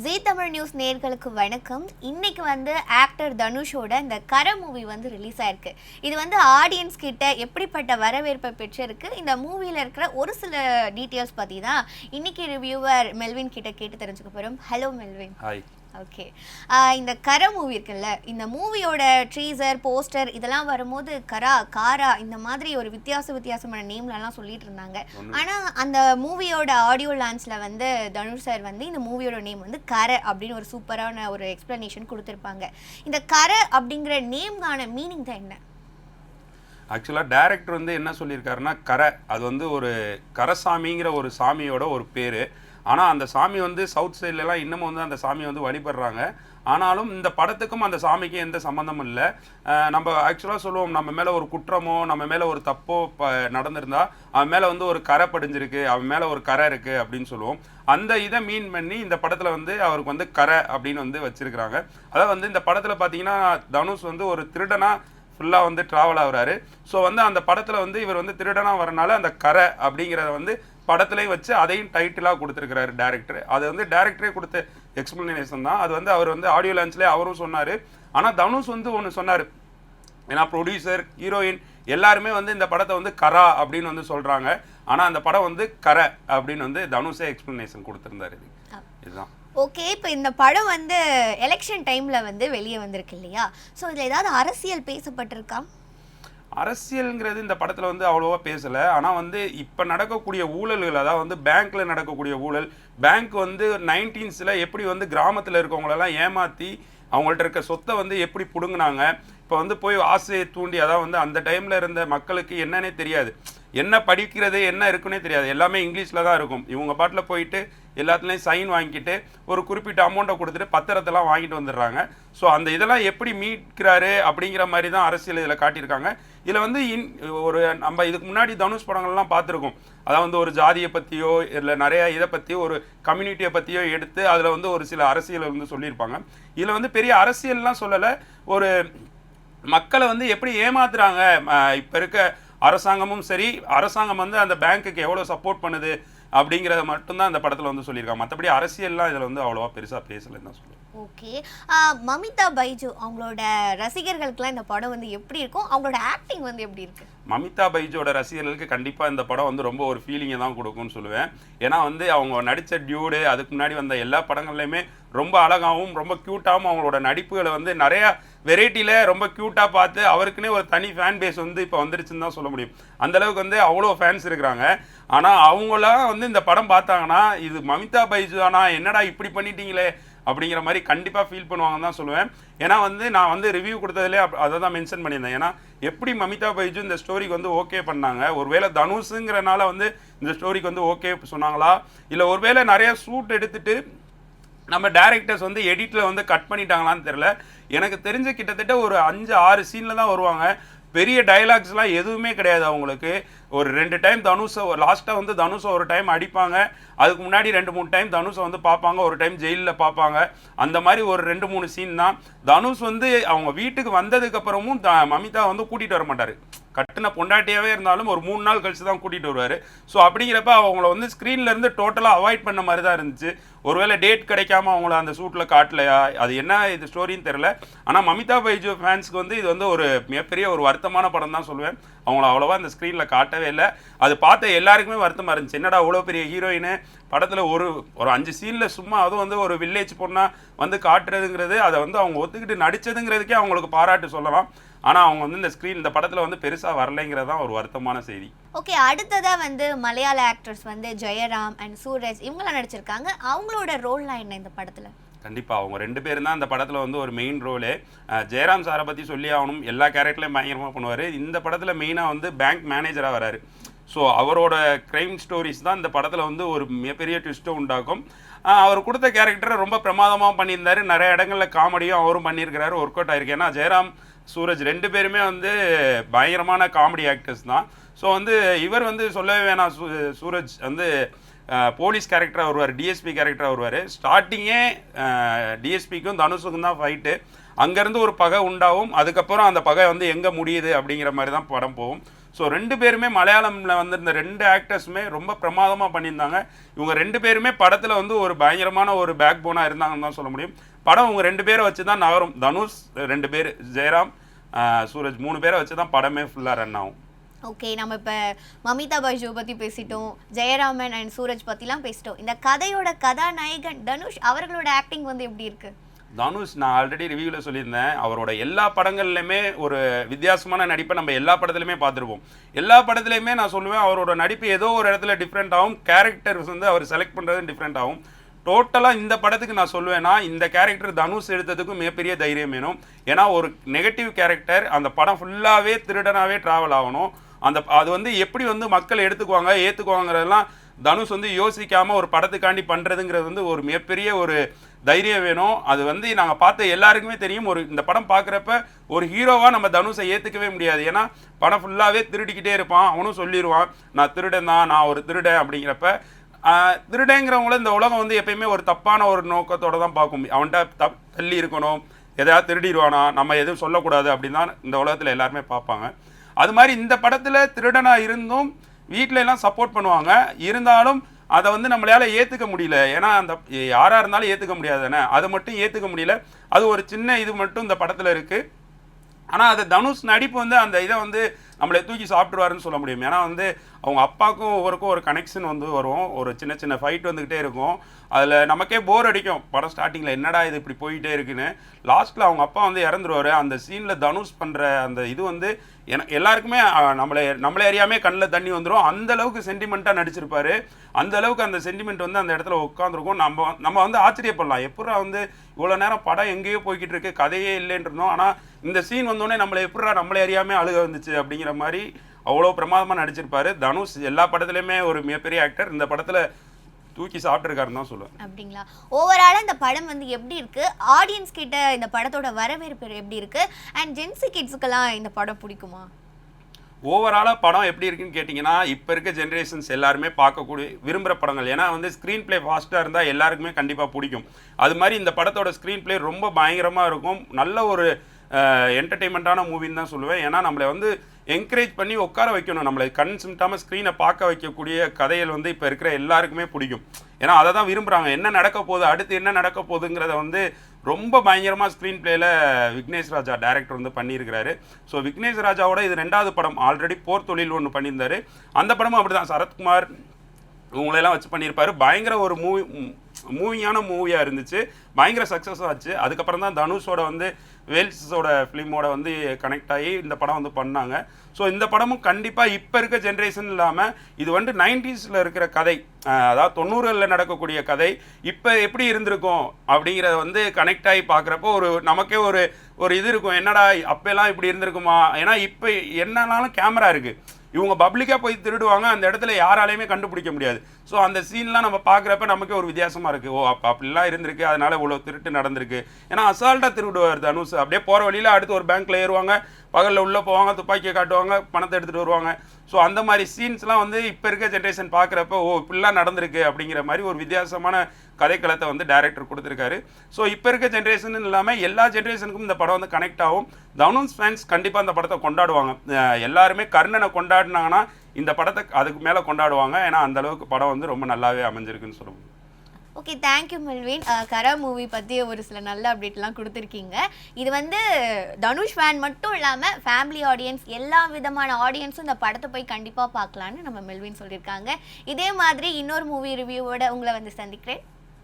ஜீ Tamil news நேயர்களுக்கு வணக்கம். இன்னைக்கு ஆக்டர் தனுஷோட இந்த கர மூவி ரிலீஸ் ஆயிருக்கு. இது ஆடியன்ஸ் கிட்ட எப்படிப்பட்ட வரவேற்பை பெற்றிருக்கு, இந்த மூவியில் இருக்கிற ஒரு சில டீட்டெயில்ஸ் பற்றி தான் இன்னைக்கு ரிவ்யூவர் மெல்வின் கிட்ட கேட்டு தெரிஞ்சுக்க போகிறோம். Hello Melvin. ஹாய். ஓகே, இந்த கர மூவி இருக்குல்ல, இந்த மூவியோட ட்ரீசர் போஸ்டர் இதெல்லாம் வரும்போது காரா இந்த மாதிரி ஒரு வித்தியாசமான நேம்லலாம் சொல்லிட்டு இருந்தாங்க. ஆனால் அந்த மூவியோட ஆடியோ லான்ச்சில் தனுஷ் சார் இந்த மூவியோட நேம் கர அப்படின்னு ஒரு சூப்பரான ஒரு எக்ஸ்பிளனேஷன் கொடுத்துருப்பாங்க. இந்த கர அப்படிங்கிற நேம்கான மீனிங் தான் என்ன? ஆக்சுவலாக டைரக்டர் என்ன சொல்லியிருக்காருன்னா, கரை அது ஒரு கரசாமிங்கிற ஒரு சாமியோட ஒரு பேர். ஆனால் அந்த சாமி சவுத் சைட்லலாம் இன்னமும் அந்த சாமியை வழிபடுறாங்க. ஆனாலும் இந்த படத்துக்கும் அந்த சாமிக்கும் எந்த சம்மந்தமும் இல்லை. நம்ம ஆக்சுவலாக சொல்லுவோம், நம்ம மேலே ஒரு குற்றமோ நம்ம மேலே ஒரு தப்போ நடந்திருந்தா அவன் மேலே ஒரு கரை படிஞ்சிருக்கு, அவன் மேலே ஒரு கரை இருக்குது அப்படின்னு சொல்லுவோம். அந்த இதை மீன் பண்ணி இந்த படத்தில் அவருக்கு கரை அப்படின்னு வச்சிருக்கிறாங்க. அதாவது இந்த படத்தில் பார்த்தீங்கன்னா தனுஷ் ஒரு திருடனாக ஃபுல்லாக ட்ராவல் ஆகுறாரு. ஸோ அந்த படத்தில் இவர் திருடனாக வரனால அந்த கரை அப்படிங்கிறத படத்துலேயும் வச்சு அதையும் டைட்டிலாக கொடுத்துருக்கிறாரு டேரக்டர். அது டேரக்டரே கொடுத்த எக்ஸ்பிளனேஷன் தான். அது அவர் ஆடியோ லான்ச்லேயே அவரும் சொன்னார். ஆனால் தனுஷ் ஒன்று சொன்னார். ஏன்னா ப்ரொடியூசர் ஹீரோயின் எல்லாருமே இந்த படத்தை கரா அப்படின்னு சொல்கிறாங்க. ஆனால் அந்த படம் கரை அப்படின்னு தனுஷே எக்ஸ்பிளனேஷன் கொடுத்துருந்தாரு. இதுதான். ஓகே, இப்போ இந்த படம் எலெக்ஷன் டைமில் வெளியே வந்திருக்கு இல்லையா? ஸோ இதில் ஏதாவது அரசியல் பேசப்பட்டிருக்கா? அரசியல்ங்கிறது இந்த படத்தில் அவ்வளோவா பேசலை. ஆனால் இப்போ நடக்கக்கூடிய ஊழல்கள், அதாவது பேங்க்கில் நடக்கக்கூடிய ஊழல், பேங்க் 1990s எப்படி கிராமத்தில் இருக்கவங்களெல்லாம் ஏமாற்றி அவங்கள்ட்ட இருக்க சொத்தை எப்படி பிடுங்கினாங்க. இப்போ போய் ஆசையை தூண்டி, அதாவது அந்த டைமில் இருந்த மக்களுக்கு என்னன்னே தெரியாது, என்ன படிக்கிறது என்ன இருக்குன்னே தெரியாது, எல்லாமே இங்கிலீஷில் தான் இருக்கும். இவங்க பாட்டில் போயிட்டு எல்லாத்துலேயும் சைன் வாங்கிட்டு ஒரு குறிப்பிட்ட அமௌண்ட்டை கொடுத்துட்டு பத்திரத்தெல்லாம் வாங்கிட்டு வந்துடுறாங்க. ஸோ அந்த இதெல்லாம் எப்படி மீட்கிறாரு அப்படிங்கிற மாதிரி தான் அரசியல் இதில் காட்டியிருக்காங்க. இதில் ஒரு நம்ம இதுக்கு முன்னாடி தனுஷ் படங்கள்லாம் பார்த்துருக்கோம். அதாவது ஒரு ஜாதியை பற்றியோ இல்லை நிறைய இதை பற்றியோ ஒரு கம்யூனிட்டியை பற்றியோ எடுத்து அதில் ஒரு சில அரசியல் சொல்லியிருப்பாங்க. இதில் பெரிய அரசியல்லாம் சொல்லலை, ஒரு மக்களை எப்படி ஏமாத்துறாங்க இப்போ இருக்க அரசாங்கமும் சரி, அரசாங்கம் அந்த பேங்க்குக்கு எவ்வளோ சப்போர்ட் பண்ணுது அப்படிங்கிறத மட்டும்தான் அந்த படத்தில் சொல்லியிருக்காங்க. மற்றபடி அரசியல்லாம் இதில் அவ்வளோவா பெருசாக பேசலைன்னு தான் சொல்லுவேன். ஓகே, மமிதா பைஜு அவங்களோட ரசிகர்களுக்கெல்லாம் இந்த படம் எப்படி இருக்கும், அவங்களோட ஆக்டிங் எப்படி இருக்கு? மமிதா பைஜோட ரசிகர்களுக்கு கண்டிப்பாக இந்த படம் ரொம்ப ஒரு ஃபீலிங்கை தான் கொடுக்கும்னு சொல்லுவேன். ஏன்னா அவங்க நடித்த டியூடு, அதுக்கு முன்னாடி வந்த எல்லா படங்கள்லையுமே ரொம்ப அழகாகவும் ரொம்ப க்யூட்டாகவும் அவங்களோட நடிப்புகளை நிறையா வெரைட்டியில் ரொம்ப க்யூட்டாக பார்த்து அவருக்குன்னே ஒரு தனி ஃபேன் பேஸ் இப்போ வந்துருச்சுன்னு தான் சொல்ல முடியும். அந்தளவுக்கு அவ்வளோ ஃபேன்ஸ் இருக்கிறாங்க. ஆனால் அவங்களாம் இந்த படம் பார்த்தாங்கன்னா இது மமிதா பைஜு ஆனால் என்னடா இப்படி பண்ணிட்டீங்களே அப்படிங்கிற மாதிரி கண்டிப்பாக ஃபீல் பண்ணுவாங்கன்னு தான் சொல்லுவேன். ஏன்னா நான் ரிவ்யூ கொடுத்ததுலேயே அதை தான் மென்ஷன் பண்ணியிருந்தேன். ஏன்னா எப்படி மமிதா பைஜு இந்த ஸ்டோரிக்கு ஓகே பண்ணாங்க, ஒருவேளை தனுஷுங்கிறனால இந்த ஸ்டோரிக்கு ஓகே சொன்னாங்களா, இல்லை ஒருவேளை நிறைய ஷூட் எடுத்துட்டு நம்ம டேரக்டர்ஸ் எடிட்டில் கட் பண்ணிட்டாங்களான்னு தெரில. எனக்கு தெரிஞ்ச கிட்டத்தட்ட ஒரு 5-6 சீனில் தான் வருவாங்க. பெரிய டைலாக்ஸ்லாம் எதுவுமே கிடையாது அவங்களுக்கு. ஒரு 2 டைம் தனுஷை லாஸ்ட்டாக தனுஷை ஒரு டைம் அடிப்பாங்க, அதுக்கு முன்னாடி 2-3 டைம் தனுஷை பார்ப்பாங்க, ஒரு டைம் ஜெயிலில் பார்ப்பாங்க. அந்த மாதிரி ஒரு 2-3 சீன் தான். தனுஷ் அவங்க வீட்டுக்கு வந்ததுக்கப்புறமும் மமிதா கூட்டிகிட்டு வர மாட்டார். கட்டின பொண்டாட்டியாகவே இருந்தாலும் ஒரு 3 நாள் கழிச்சு தான் கூட்டிகிட்டு வருவார். ஸோ அப்படிங்கிறப்ப அவங்கள ஸ்க்ரீன்லேருந்து டோட்டலாக அவாய்ட் பண்ண மாதிரி தான் இருந்துச்சு. ஒருவேளை டேட் கிடைக்காம அவங்கள அந்த ஷூட்டில் காட்டலையா, அது என்ன இது ஸ்டோரின்னு தெரில. ஆனால் மமிதா பைஜு ஃபேன்ஸ்க்கு இது ஒரு மிகப்பெரிய ஒரு வருத்தமான படம் தான் சொல்லுவேன். அவங்கள அவ்வளோவா அந்த ஸ்க்ரீனில் காட்டவே இல்லை. அது பார்த்த எல்லாருக்குமே வருத்தமாக இருந்துச்சு. என்னடா அவ்வளோ பெரிய ஹீரோயின் படத்தில் ஒரு 5 சீனில் சும்மா அதுவும் ஒரு வில்லேஜ் பொண்ணாக காட்டுறதுங்கிறது, அதை அவங்க ஒத்துக்கிட்டு நடித்ததுங்கிறதுக்கே அவங்களுக்கு பாராட்டு சொல்லலாம். ஆனால் அவங்க இந்த ஸ்க்ரீன் இந்த படத்தில் பெருசாக வரலைங்கிறது தான் ஒரு வருத்தமான செய்தி. ஓகே, அடுத்ததாக மலையாள ஆக்டர்ஸ் ஜெயராம் அண்ட் சூரஜ் இவங்களாம் நடிச்சிருக்காங்க. அவங்களோட ரோல்லாம் என்ன இந்த படத்தில்? கண்டிப்பாக அவங்க 2 பேரும் தான் இந்த படத்தில் ஒரு மெயின் ரோலே. ஜெயராம் சாரை பற்றி சொல்லி ஆகணும், எல்லா கேரக்டர்லையும் பயங்கரமாக பண்ணுவார். இந்த படத்தில் மெயினாக பேங்க் மேனேஜராக வராரு. ஸோ அவரோட க்ரைம் ஸ்டோரிஸ் தான் இந்த படத்தில் ஒரு மிகப்பெரிய ட்விஸ்ட்டை உண்டாக்கும். அவர் கொடுத்த கேரக்டரை ரொம்ப பிரமாதமாக பண்ணியிருந்தார். நிறைய இடங்களில் காமெடியும் அவரும் பண்ணியிருக்கிறாரு, ஒர்க் அவுட் ஆயிருக்கு. ஏன்னா ஜெயராம் சூரஜ் 2 பேருமே பயங்கரமான காமெடி ஆக்டர்ஸ் தான். ஸோ இவர் சொல்லவே வேணாம், சூரஜ் போலீஸ் கேரக்டராக வருவார், டிஎஸ்பி கேரக்டராக வருவார். ஸ்டார்டிங்கே டிஎஸ்பிக்கும் தனுஷுக்கும் தான் ஃபைட்டு. அங்கேருந்து ஒரு பகை உண்டாகும், அதுக்கப்புறம் அந்த பகை எங்கே முடியுது அப்படிங்கிற மாதிரி தான் படம் போகும். ஸோ 2 பேருமே மலையாளமில் வந்து இந்த 2 ஆக்டர்ஸுமே ரொம்ப பிரமாதமாக பண்ணியிருந்தாங்க. இவங்க 2 பேருமே படத்தில் வந்து ஒரு பயங்கரமான ஒரு பேக் போனாக இருந்தாங்கன்னு தான் சொல்ல முடியும். படம் இவங்க 2 பேரை வச்சு தான் நகரும். தனுஷ் 2 பேர், ஜெயராம், சூரஜ் 3 பேரை வச்சு தான் படமே ஃபுல்லாக ரன் ஆகும். ஓகே, நம்ம இப்போ மமிதா பைஜு பற்றி பேசிட்டோம், ஜெயராமன் அண்ட் சூரஜ் பற்றிலாம் பேசிட்டோம். இந்த கதையோட கதாநாயகன் தனுஷ் அவர்களோட ஆக்டிங் வந்து எப்படி இருக்கு? தனுஷ் நான் ஆல்ரெடி ரிவ்யூவில் சொல்லியிருந்தேன், அவரோட எல்லா படங்கள்லையுமே ஒரு வித்தியாசமான நடிப்பை நம்ம எல்லா படத்துலையுமே பார்த்துருப்போம். எல்லா படத்துலையுமே நான் சொல்லுவேன் அவரோட நடிப்பு ஏதோ ஒரு இடத்துல டிஃப்ரெண்ட் ஆகும், கேரக்டர்ஸ் வந்து அவர் செலக்ட் பண்ணுறது டிஃப்ரெண்ட் ஆகும். டோட்டலாக இந்த படத்துக்கு நான் சொல்லுவேன்னா இந்த கேரக்டர் தனுஷ் எடுத்ததுக்கும் மிகப்பெரிய தைரியம் வேணும். ஏன்னா ஒரு நெகட்டிவ் கேரக்டர் அந்த படம் ஃபுல்லாகவே திருடனாகவே ட்ராவல் ஆகணும். அது வந்து எப்படி வந்து மக்கள் எடுத்துக்குவாங்க ஏற்றுக்குவாங்கிறதெல்லாம் தனுஷ் வந்து யோசிக்காமல் ஒரு படத்துக்காண்டி பண்ணுறதுங்கிறது வந்து ஒரு மிகப்பெரிய ஒரு தைரியம் வேணும். அது வந்து நாங்கள் பார்த்த எல்லாருக்குமே தெரியும். இந்த படம் பார்க்குறப்ப ஒரு ஹீரோவாக நம்ம தனுஷை ஏற்றுக்கவே முடியாது. ஏன்னா படம் ஃபுல்லாகவே திருடிக்கிட்டே இருப்பான், அவனும் சொல்லிடுவான் நான் திருடன் தான், நான் ஒரு திருடன் அப்படிங்கிறப்ப திருடங்கிறவங்கள இந்த உலகம் வந்து எப்பயுமே ஒரு தப்பான ஒரு நோக்கத்தோடு தான் பார்க்கும். அவன்கிட்ட தள்ளி இருக்கணும், எதையாவது திருடிடுவானா, நம்ம எதுவும் சொல்லக்கூடாது அப்படின்னு தான் இந்த உலகத்தில் எல்லாருமே பார்ப்பாங்க. அது மாதிரி இந்த படத்தில் திருடனாக இருந்தும் வீட்டில எல்லாம் சப்போர்ட் பண்ணுவாங்க. இருந்தாலும் அதை வந்து நம்மளால ஏற்றுக்க முடியல. ஏன்னா அந்த யாராக இருந்தாலும் ஏற்றுக்க முடியாது தானே, அதை மட்டும் ஏற்றுக்க முடியல. அது ஒரு சின்ன இது மட்டும் இந்த படத்தில் இருக்குது. ஆனால் அது தனுஷ் நடிப்பு வந்து அந்த இதை வந்து நம்மளை தூக்கி சாப்பிட்ருவாருன்னு சொல்ல முடியும். ஏன்னா வந்து அவங்க அப்பாவுக்கும் ஒவ்வொருக்கும் ஒரு கனெக்ஷன் வந்து வரும், ஒரு சின்ன சின்ன ஃபைட் வந்துக்கிட்டே இருக்கும். அதில் நமக்கே போர் அடிக்கும் படம் ஸ்டார்டிங்கில், என்னடா இது இப்படி போயிட்டே இருக்குன்னு. லாஸ்ட்டில் அவங்க அப்பா வந்து இறந்துருவார். அந்த சீனில் தனுஷ் பண்ணுற அந்த இது வந்து எல்லாருக்குமே நம்மளே அறியாமே கண்ணில் தண்ணி வந்துடும். அந்த அளவுக்கு சென்டிமெண்ட்டாக நடிச்சிருப்பாரு. அந்த அளவுக்கு அந்த சென்டிமெண்ட் வந்து அந்த இடத்துல உட்காந்துருக்கும். நம்ம வந்து ஆச்சரியப்படலாம், எப்படா வந்து இவ்வளோ நேரம் படம் எங்கேயோ போய்கிட்டு இருக்கு, கதையே இல்லைன்னு இருந்தோம். ஆனால் இந்த சீன் வந்தோடனே நம்மளே அறியாமே அழுக வந்துச்சு அப்படிங்கிற மாதிரி அவ்வளோ பிரமாதமாக நடிச்சிருப்பாரு. தனுஷ் எல்லா படத்துலையுமே ஒரு மிகப்பெரிய ஆக்டர். இந்த படத்தில் தூக்கி சாப்பிட்டுருக்காருன்னு தான் சொல்லுவேன். அப்படிங்களா? ஓவராலாக இந்த படம் வந்து எப்படி இருக்கு, ஆடியன்ஸ் கிட்ட இந்த படத்தோட வரவேற்பு எப்படி இருக்கு, அண்ட் ஜென்சி கிட்ஸுக்கெல்லாம் இந்த படம் பிடிக்குமா? ஓவராலாக படம் எப்படி இருக்குன்னு கேட்டிங்கன்னா, இப்போ இருக்க ஜென்ரேஷன்ஸ் எல்லாருமே பார்க்கக்கூடிய விரும்புகிற படங்கள். ஏன்னா வந்து ஸ்க்ரீன் பிளே ஃபாஸ்ட்டாக இருந்தால் எல்லாருக்குமே கண்டிப்பாக பிடிக்கும். அது மாதிரி இந்த படத்தோட ஸ்க்ரீன் பிளே ரொம்ப பயங்கரமாக இருக்கும். நல்ல ஒரு என்டர்டெயின்மெண்ட்டான மூவின்னு தான் சொல்லுவேன். ஏன்னா நம்மளை வந்து என்கரேஜ் பண்ணி உட்கார வைக்கணும், நம்மளை கண் சிமிட்டாமல் ஸ்க்ரீனை பார்க்க வைக்கக்கூடிய கதைகள் வந்து இப்போ இருக்கிற எல்லாருக்குமே பிடிக்கும். ஏன்னா அதை தான் விரும்புகிறாங்க. என்ன நடக்க போகுது, அடுத்து என்ன நடக்க போகுதுங்கிறத வந்து ரொம்ப பயங்கரமாக ஸ்க்ரீன் பிளேயில் விக்னேஷ் ராஜா டைரக்டர் வந்து பண்ணியிருக்கிறாரு. ஸோ விக்னேஷ் ராஜாவோட இது 2வது படம். ஆல்ரெடி போர் தொழில் ஒன்று பண்ணியிருந்தாரு, அந்த படமும் அப்படி தான் சரத்குமார் இவங்களெல்லாம் வச்சு பண்ணியிருப்பாரு. பயங்கர ஒரு மூவியான மூவியாக இருந்துச்சு, பயங்கர சக்ஸஸ் ஆச்சு. அதுக்கப்புறம் தான் தனுஷோட வந்து வேல்ஸோட ஃபிலிமோட வந்து கனெக்ட் ஆகி இந்த படம் வந்து பண்ணாங்க. ஸோ இந்த படமும் கண்டிப்பாக இப்போ இருக்க ஜென்ரேஷன் இல்லாமல் இது வந்து 90s இருக்கிற கதை, அதாவது 90களில் நடக்கக்கூடிய கதை இப்போ எப்படி இருந்திருக்கும் அப்படிங்கிறத வந்து கனெக்ட் ஆகி பார்க்குறப்போ நமக்கே ஒரு இது இருக்கும், என்னடா அப்போல்லாம் இப்படி இருந்திருக்குமா. ஏன்னா இப்போ என்னன்னாலும் கேமரா இருக்குது, இவங்க பப்ளிக்காக போய் திருடுவாங்க, அந்த இடத்துல யாராலையுமே கண்டுபிடிக்க முடியாது. ஸோ அந்த சீன்லாம் நம்ம பார்க்குறப்ப நமக்கே ஒரு வித்தியாசமாக இருக்குது. அப்படிலாம் இருந்திருக்கு, அதனால் இவ்வளோ திருட்டு நடந்திருக்கு. ஏன்னா அசால்ட்டாக திருடுவார் தனுஷ். அப்படியே போகிற வழியில் அடுத்து ஒரு பேங்க்கில் ஏறுவாங்க, பகலில் உள்ளே போவாங்க, துப்பாக்கியை காட்டுவாங்க, பணத்தை எடுத்துகிட்டு வருவாங்க. ஸோ அந்த மாதிரி சீன்ஸ்லாம் வந்து இப்போ இருக்க ஜென்ரேஷன் பார்க்குறப்ப இப்படிலாம் நடந்திருக்கு அப்படிங்கிற மாதிரி ஒரு வித்தியாசமான கதைக்களத்தை வந்து டைரக்டர் கொடுத்துருக்காரு. ஸோ இப்போ இருக்க ஜென்ரேஷன் இல்லாமல் எல்லா ஜென்ரேஷனுக்கும் இந்த படம் வந்து கனெக்ட் ஆகும். தனுஷ் ஃபேன்ஸ் கண்டிப்பாக இந்த படத்தை கொண்டாடுவாங்க. எல்லாருமே கர்ணனை கொண்டாடினாங்கன்னா இந்த படத்தை அதுக்கு மேலே கொண்டாடுவாங்க. ஏன்னா அந்த அளவுக்கு படம் வந்து ரொம்ப நல்லாவே அமைஞ்சிருக்குன்னு சொல்லுவோம். Okay, thank you Melvin. கரா மூவி பற்றி ஒரு சில நல்ல அப்டேட்லாம் கொடுத்துருக்கீங்க. இது வந்து தனுஷ் ஃபேன் மட்டும் இல்லாமல் ஃபேமிலி ஆடியன்ஸ், எல்லா விதமான ஆடியன்ஸும் இந்த படத்தை போய் கண்டிப்பாக பார்க்கலான்னு நம்ம மெல்வின் சொல்லியிருக்காங்க. இதே மாதிரி இன்னொரு மூவி ரிவ்யூவோட உங்களை வந்து சந்திக்கிறேன்.